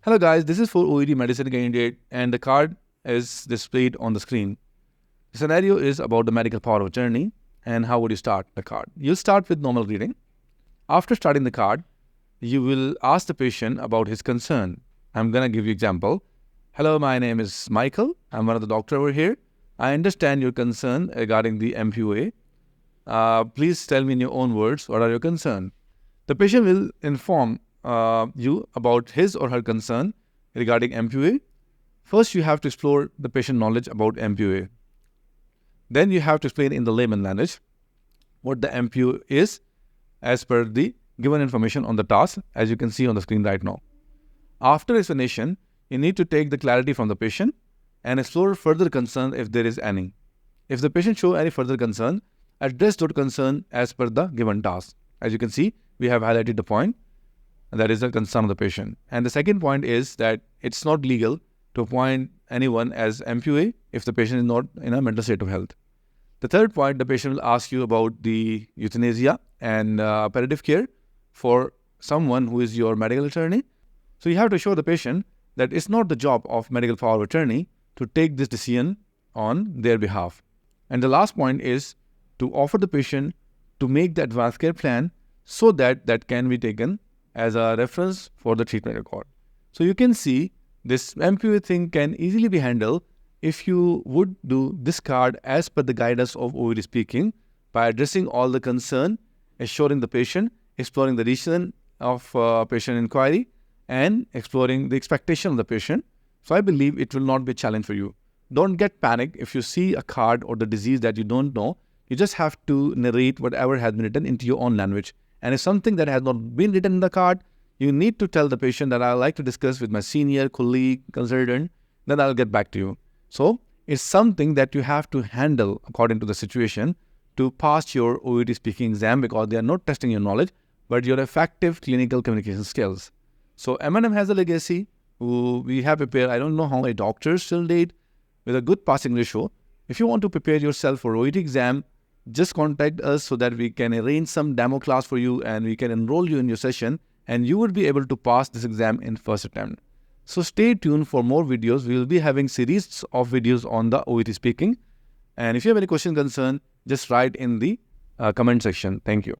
Hello guys, this is for OET medicine candidate and the card is displayed on the screen. The scenario is about the medical power of attorney and how would you start the card. You'll start with normal reading. After starting the card, you will ask the patient about his concern. I'm going to give you example. Hello, my name is Michael. I'm one of the doctor over here. I understand your concern regarding the MPOA. Please tell me in your own words, what are your concern? The patient will inform you about his or her concern regarding MPOA. First, you have to explore the patient knowledge about MPOA. Then you have to explain in the layman language what the MPOA is as per the given information on the task, as you can see on the screen right now. After explanation, you need to take the clarity from the patient and explore further concern if there is any. If the patient shows any further concern, address that concern as per the given task. As you can see, we have highlighted the point. That is the concern of the patient. And the second point is that it's not legal to appoint anyone as MPOA if the patient is not in a mental state of health. The third point, the patient will ask you about the euthanasia and palliative care for someone who is your medical attorney. So you have to show the patient that it's not the job of medical power of attorney to take this decision on their behalf. And the last point is to offer the patient to make the advanced care plan so that that can be taken as a reference for the treatment record. So you can see this MPOA thing can easily be handled if you would do this card as per the guidance of OET speaking by addressing all the concern, assuring the patient, exploring the reason of patient inquiry and exploring the expectation of the patient. So I believe it will not be a challenge for you. Don't get panicked if you see a card or the disease that you don't know. You just have to narrate whatever has been written into your own language. And if something that has not been written in the card, you need to tell the patient that I like to discuss with my senior, colleague, consultant, then I'll get back to you. So it's something that you have to handle according to the situation to pass your OET speaking exam because they are not testing your knowledge, but your effective clinical communication skills. So M&M has a legacy who we have prepared, I don't know how many doctors till date with a good passing ratio. If you want to prepare yourself for OET exam, just contact us so that we can arrange some demo class for you and we can enroll you in your session and you would be able to pass this exam in first attempt. So stay tuned for more videos. We will be having series of videos on the OET speaking. And if you have any question concern, just write in the comment section. Thank you.